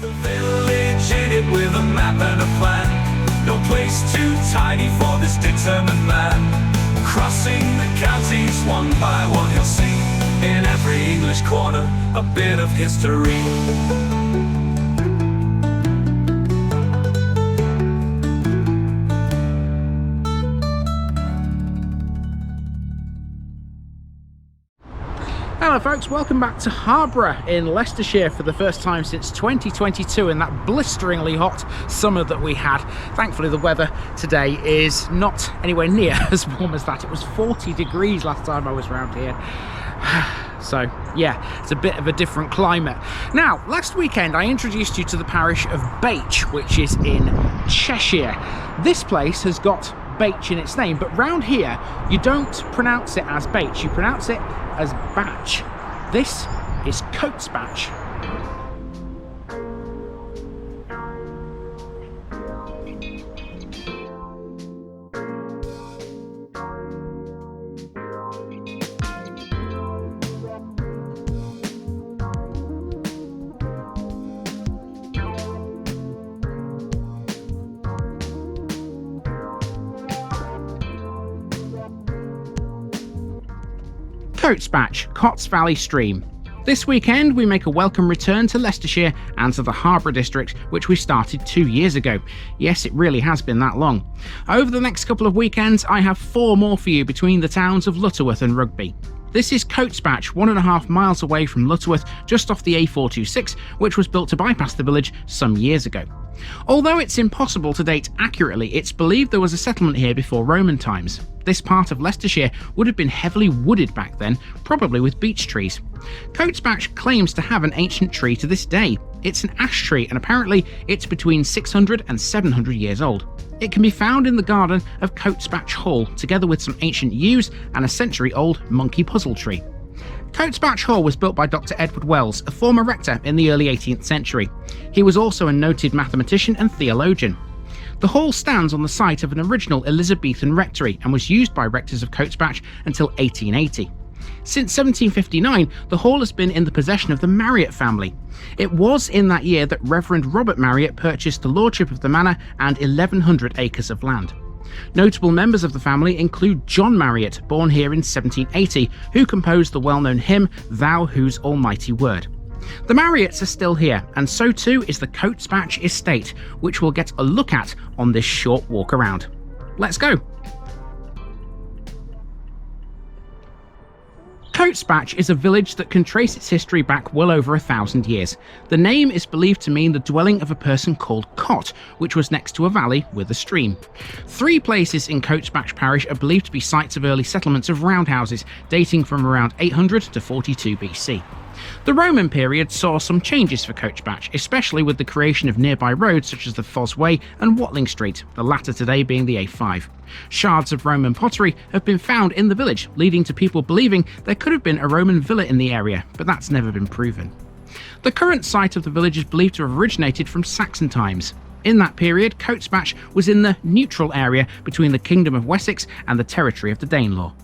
The village in it with a map and a plan. No place too tiny for this determined man. Crossing the counties one by one, you'll see in every English corner a bit of history. Hello folks, welcome back to Harborough in Leicestershire for the first time since 2022 in that blisteringly hot summer that we had. Thankfully the weather today is not anywhere near as warm as that. It was 40 degrees last time I was around here. So yeah, it's a bit of a different climate. Now, last weekend I introduced you to the parish of Bache, which is in Cheshire. This place has got Bache in its name, but round here you don't pronounce it as Bache, you pronounce it as Batch. This is Cotesbach. Cotesbach, Cots Valley Stream. This weekend we make a welcome return to Leicestershire and to the Harborough district, which we started 2 years ago. Yes, it really has been that long. Over the next couple of weekends I have 4 more for you between the towns of Lutterworth and Rugby. This is Cotesbach, 1.5 miles away from Lutterworth, just off the A426, which was built to bypass the village some years ago. Although it's impossible to date accurately, it's believed there was a settlement here before Roman times. This part of Leicestershire would have been heavily wooded back then, probably with beech trees. Cotesbach claims to have an ancient tree to this day. It's an ash tree, and apparently it's between 600 and 700 years old. It can be found in the garden of Cotesbach Hall, together with some ancient yews and a century-old monkey puzzle tree. Cotesbach Hall was built by Dr. Edward Wells, a former rector in the early 18th century. He was also a noted mathematician and theologian. The hall stands on the site of an original Elizabethan rectory and was used by rectors of Cotesbach until 1880. Since 1759, the hall has been in the possession of the Marriott family. It was in that year that Reverend Robert Marriott purchased the lordship of the manor and 1,100 acres of land. Notable members of the family include John Marriott, born here in 1780, who composed the well-known hymn, Thou Whose Almighty Word. The Marriotts are still here, and so too is the Cotesbach Estate, which we'll get a look at on this short walk around. Let's go! Cotesbach is a village that can trace its history back well over 1,000 years. The name is believed to mean the dwelling of a person called Cot, which was next to a valley with a stream. 3 places in Cotesbach Parish are believed to be sites of early settlements of roundhouses, dating from around 800 to 42 BC. The Roman period saw some changes for Cotesbach, especially with the creation of nearby roads such as the Foss Way and Watling Street, the latter today being the A5. Shards of Roman pottery have been found in the village, leading to people believing there could have been a Roman villa in the area, but that's never been proven. The current site of the village is believed to have originated from Saxon times. In that period, Cotesbach was in the neutral area between the Kingdom of Wessex and the territory of the Danelaw.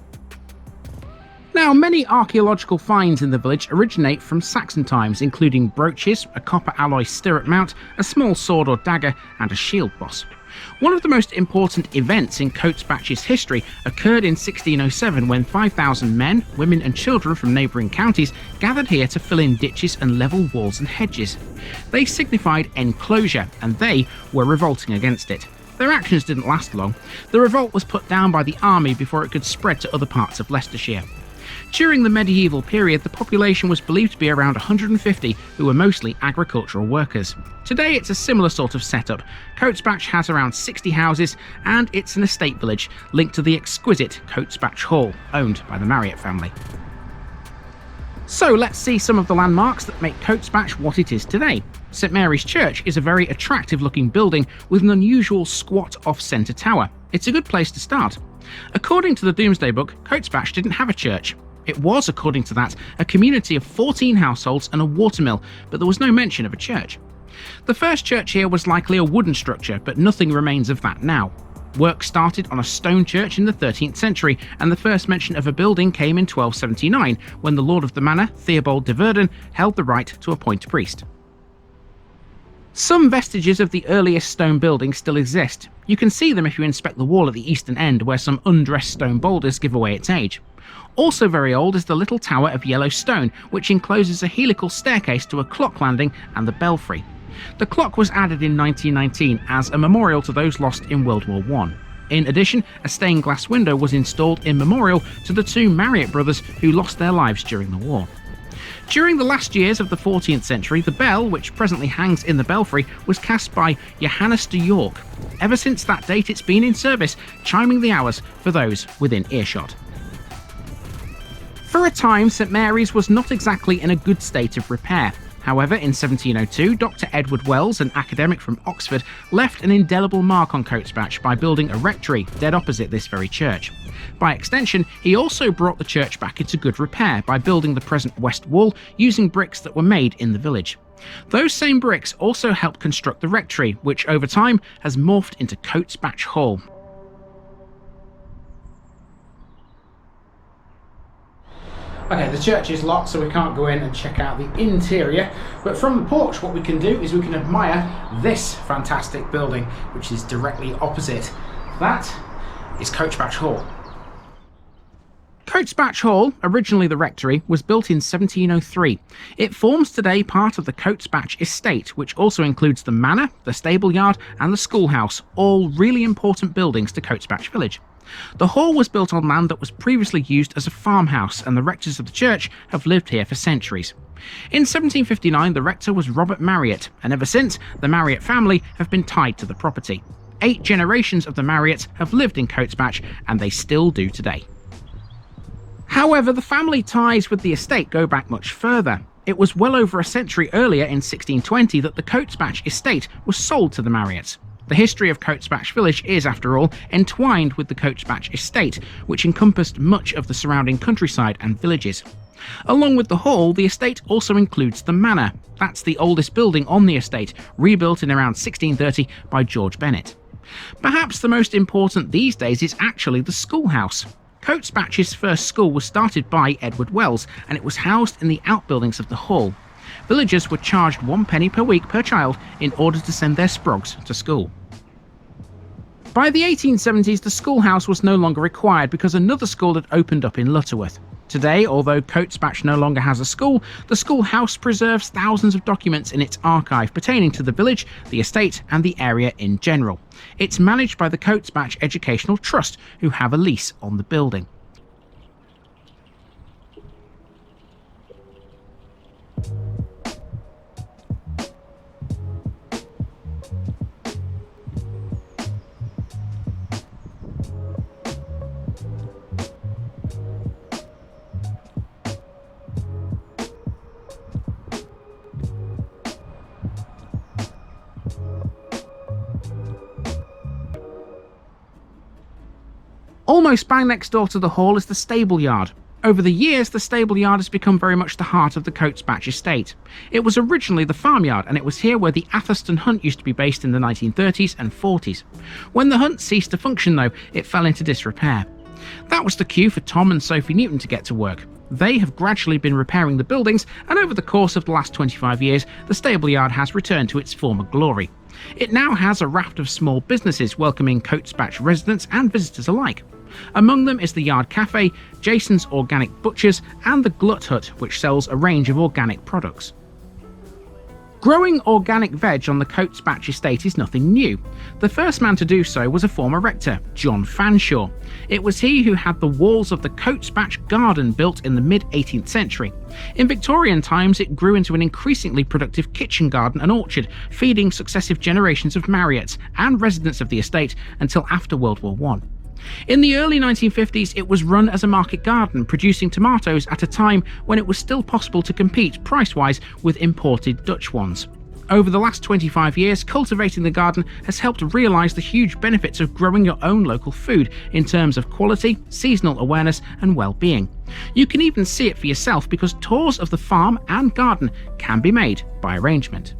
Now, many archaeological finds in the village originate from Saxon times, including brooches, a copper alloy stirrup mount, a small sword or dagger, and a shield boss. One of the most important events in Cotesbach's history occurred in 1607 when 5,000 men, women and children from neighbouring counties gathered here to fill in ditches and level walls and hedges. They signified enclosure, and they were revolting against it. Their actions didn't last long. The revolt was put down by the army before it could spread to other parts of Leicestershire. During the medieval period, the population was believed to be around 150, who were mostly agricultural workers. Today it's a similar sort of setup. Cotesbach has around 60 houses, and it's an estate village linked to the exquisite Cotesbach Hall, owned by the Marriott family. So let's see some of the landmarks that make Cotesbach what it is today. St Mary's Church is a very attractive looking building with an unusual squat off-centre tower. It's a good place to start. According to the Domesday Book, Cotesbach didn't have a church. It was, according to that, a community of 14 households and a watermill, but there was no mention of a church. The first church here was likely a wooden structure, but nothing remains of that now. Work started on a stone church in the 13th century, and the first mention of a building came in 1279, when the lord of the manor, Theobald de Verdon, held the right to appoint a priest. Some vestiges of the earliest stone buildings still exist. You can see them if you inspect the wall at the eastern end, where some undressed stone boulders give away its age. Also very old is the little tower of yellow stone, which encloses a helical staircase to a clock landing and the belfry. The clock was added in 1919 as a memorial to those lost in World War I. In addition, a stained glass window was installed in memorial to the two Marriott brothers who lost their lives during the war. During the last years of the 14th century, the bell, which presently hangs in the belfry, was cast by Johannes de York. Ever since that date it's been in service, chiming the hours for those within earshot. For a time, St Mary's was not exactly in a good state of repair. However, in 1702, Dr. Edward Wells, an academic from Oxford, left an indelible mark on Cotesbach by building a rectory dead opposite this very church. By extension, he also brought the church back into good repair by building the present west wall using bricks that were made in the village. Those same bricks also helped construct the rectory, which over time has morphed into Cotesbach Hall. Okay, the church is locked, so we can't go in and check out the interior, but from the porch what we can do is we can admire this fantastic building, which is directly opposite. That is Cotesbach Hall. Cotesbach Hall, originally the rectory, was built in 1703. It forms today part of the Cotesbach Estate, which also includes the manor, the stable yard and the schoolhouse, all really important buildings to Cotesbach village. The hall was built on land that was previously used as a farmhouse, and the rectors of the church have lived here for centuries. In 1759 the rector was Robert Marriott, and ever since the Marriott family have been tied to the property. 8 generations of the Marriotts have lived in Cotesbach, and they still do today. However, the family ties with the estate go back much further. It was well over a century earlier, in 1620, that the Cotesbach Estate was sold to the Marriotts. The history of Cotesbach village is, after all, entwined with the Cotesbach Estate, which encompassed much of the surrounding countryside and villages. Along with the hall, the estate also includes the manor. That's the oldest building on the estate, rebuilt in around 1630 by George Bennett. Perhaps the most important these days is actually the schoolhouse. Cotesbach's first school was started by Edward Wells, and it was housed in the outbuildings of the hall. Villagers were charged 1 penny per week per child in order to send their sprogs to school. By the 1870s, the schoolhouse was no longer required because another school had opened up in Lutterworth. Today, although Cotesbach no longer has a school, the schoolhouse preserves thousands of documents in its archive pertaining to the village, the estate and the area in general. It's managed by the Cotesbach Educational Trust, who have a lease on the building. Almost bang next door to the hall is the stable yard. Over the years, the stable yard has become very much the heart of the Cotesbach estate. It was originally the farmyard, and it was here where the Atherstone Hunt used to be based in the 1930s and 40s. When the hunt ceased to function though, it fell into disrepair. That was the cue for Tom and Sophie Newton to get to work. They have gradually been repairing the buildings, and over the course of the last 25 years, the stable yard has returned to its former glory. It now has a raft of small businesses welcoming Cotesbach residents and visitors alike. Among them is the Yard Cafe, Jason's Organic Butchers and the Glut Hut, which sells a range of organic products. Growing organic veg on the Cotesbach estate is nothing new. The first man to do so was a former rector, John Fanshawe. It was he who had the walls of the Cotesbach Garden built in the mid-18th century. In Victorian times, it grew into an increasingly productive kitchen garden and orchard, feeding successive generations of Marriotts and residents of the estate until after World War I. In the early 1950s, it was run as a market garden, producing tomatoes at a time when it was still possible to compete price-wise with imported Dutch ones. Over the last 25 years, cultivating the garden has helped realise the huge benefits of growing your own local food in terms of quality, seasonal awareness and well-being. You can even see it for yourself because tours of the farm and garden can be made by arrangement.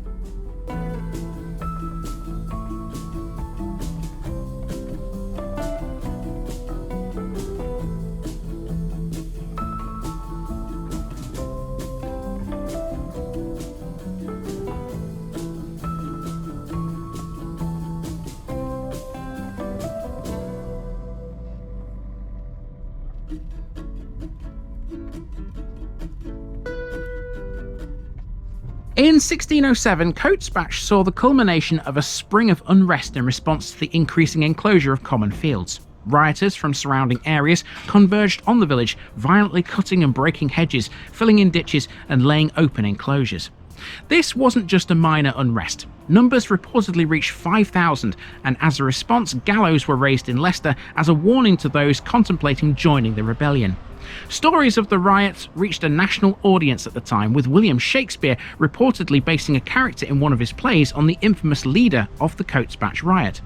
In 1607, Cotesbach saw the culmination of a spring of unrest in response to the increasing enclosure of common fields. Rioters from surrounding areas converged on the village, violently cutting and breaking hedges, filling in ditches and laying open enclosures. This wasn't just a minor unrest. Numbers reportedly reached 5,000, and as a response, gallows were raised in Leicester as a warning to those contemplating joining the rebellion. Stories of the riots reached a national audience at the time, with William Shakespeare reportedly basing a character in one of his plays on the infamous leader of the Cotesbach riot.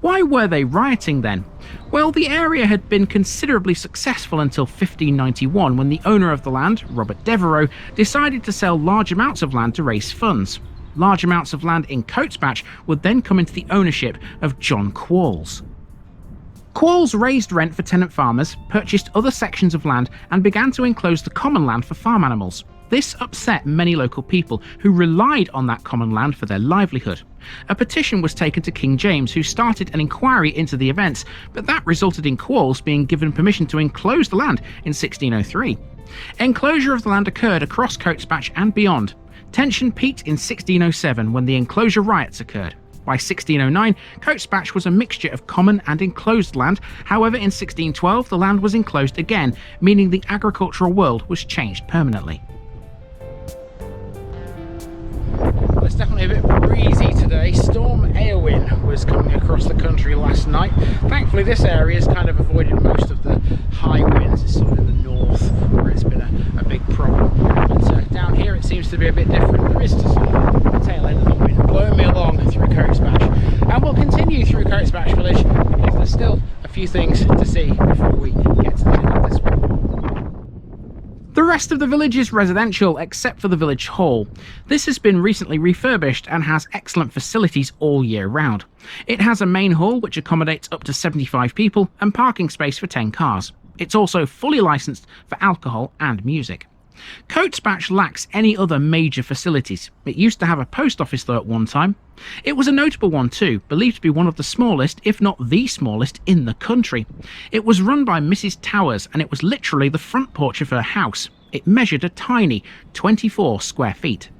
Why were they rioting then? Well, the area had been considerably successful until 1591, when the owner of the land, Robert Devereux, decided to sell large amounts of land to raise funds. Large amounts of land in Cotesbach would then come into the ownership of John Qualls. Qualls raised rent for tenant farmers, purchased other sections of land, and began to enclose the common land for farm animals. This upset many local people who relied on that common land for their livelihood. A petition was taken to King James, who started an inquiry into the events, but that resulted in Qualls being given permission to enclose the land in 1603. Enclosure of the land occurred across Cotesbach and beyond. Tension peaked in 1607 when the enclosure riots occurred. By 1609, Cotesbach was a mixture of common and enclosed land. However, in 1612, the land was enclosed again, meaning the agricultural world was changed permanently. Well, it's definitely a bit breezy today. Storm Eowyn was coming across the country last night. Thankfully, this area has kind of avoided most of the high winds. It's sort of in the north where it's been a big problem. But down here it seems to be a bit different. There is just the tail end of the wind blowing me along through Cotesbach. And we'll continue through Cotesbach village because there's still a few things to see before we get to the end of this one. The rest of the village is residential, except for the village hall. This has been recently refurbished and has excellent facilities all year round. It has a main hall which accommodates up to 75 people and parking space for 10 cars. It's also fully licensed for alcohol and music. Cotesbach lacks any other major facilities. It used to have a post office though at one time. It was a notable one too, believed to be one of the smallest, if not the smallest, in the country. It was run by Mrs. Towers, and it was literally the front porch of her house. It measured a tiny 24 square feet.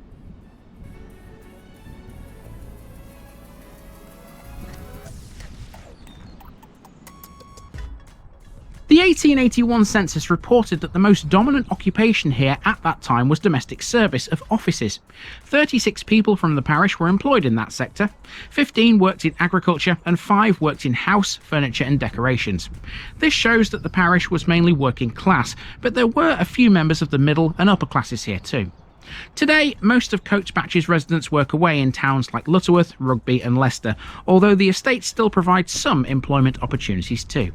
The 1881 census reported that the most dominant occupation here at that time was domestic service of offices. 36 people from the parish were employed in that sector, 15 worked in agriculture and 5 worked in house, furniture and decorations. This shows that the parish was mainly working class, but there were a few members of the middle and upper classes here too. Today, most of Cotesbach's residents work away in towns like Lutterworth, Rugby and Leicester, although the estate still provides some employment opportunities too.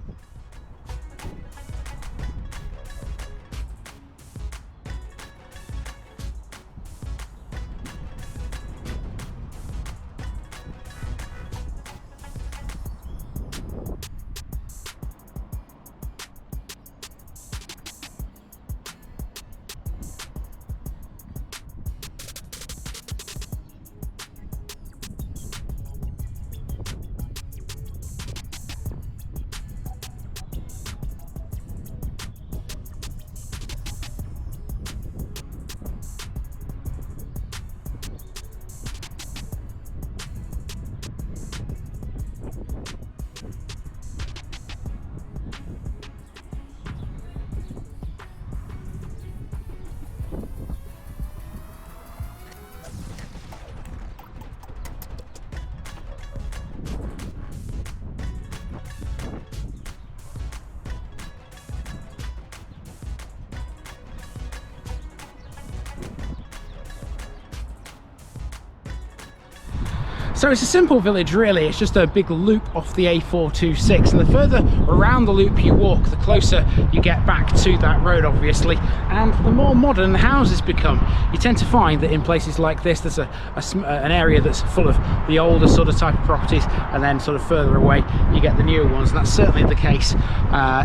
So it's a simple village really, it's just a big loop off the A426, and the further around the loop you walk, the closer you get back to that road obviously, and the more modern the houses become. You tend to find that in places like this there's an area that's full of the older sort of type of properties, and then sort of further away you get the newer ones, and that's certainly the case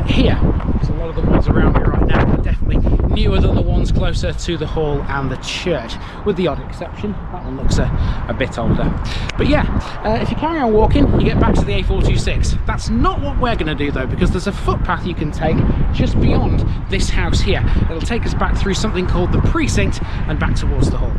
here. Because a lot of the ones around me right now are definitely newer than the ones closer to the hall and the church, with the odd exception. That one looks a bit older. But yeah, if you carry on walking, you get back to the A426. That's not what we're going to do though, because there's a footpath you can take just beyond this house here. It'll take us back through something called the precinct and back towards the hall.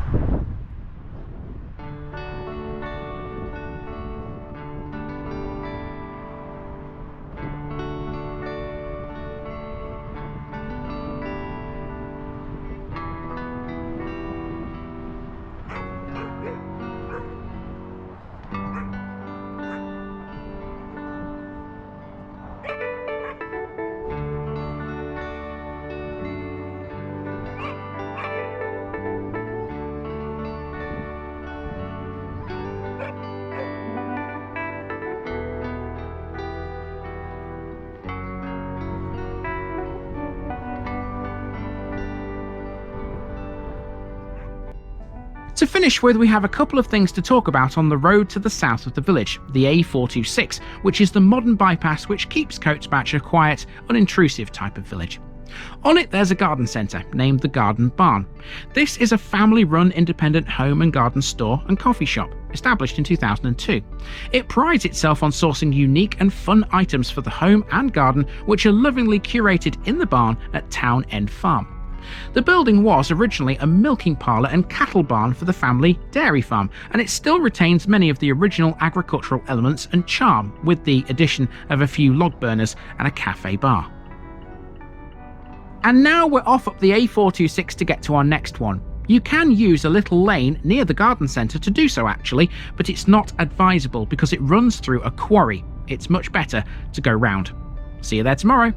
To finish with, we have a couple of things to talk about on the road to the south of the village, the A426, which is the modern bypass which keeps Cotesbach a quiet, unintrusive type of village. On it there's a garden centre named the Garden Barn. This is a family-run independent home and garden store and coffee shop, established in 2002. It prides itself on sourcing unique and fun items for the home and garden, which are lovingly curated in the barn at Town End Farm. The building was originally a milking parlour and cattle barn for the family dairy farm, and it still retains many of the original agricultural elements and charm, with the addition of a few log burners and a cafe bar. And now we're off up the A426 to get to our next one. You can use a little lane near the garden centre to do so actually, but it's not advisable because it runs through a quarry. It's much better to go round. See you there tomorrow.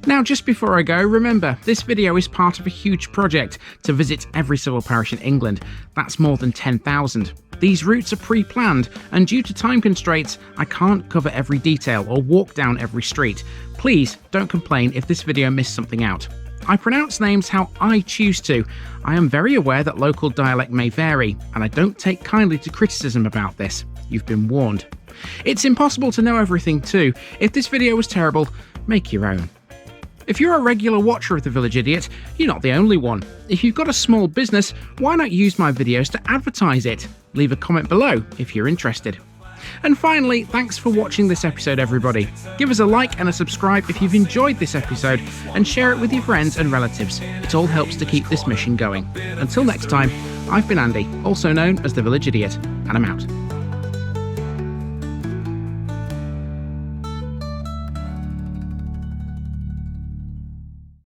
Now, just before I go, remember, this video is part of a huge project to visit every civil parish in England. That's more than 10,000. These routes are pre-planned, and due to time constraints, I can't cover every detail or walk down every street. Please don't complain if this video missed something out. I pronounce names how I choose to. I am very aware that local dialect may vary, and I don't take kindly to criticism about this. You've been warned. It's impossible to know everything too. If this video was terrible, make your own. If you're a regular watcher of The Village Idiot, you're not the only one. If you've got a small business, why not use my videos to advertise it? Leave a comment below if you're interested. And finally, thanks for watching this episode, everybody. Give us a like and a subscribe if you've enjoyed this episode, and share it with your friends and relatives. It all helps to keep this mission going. Until next time, I've been Andy, also known as The Village Idiot, and I'm out.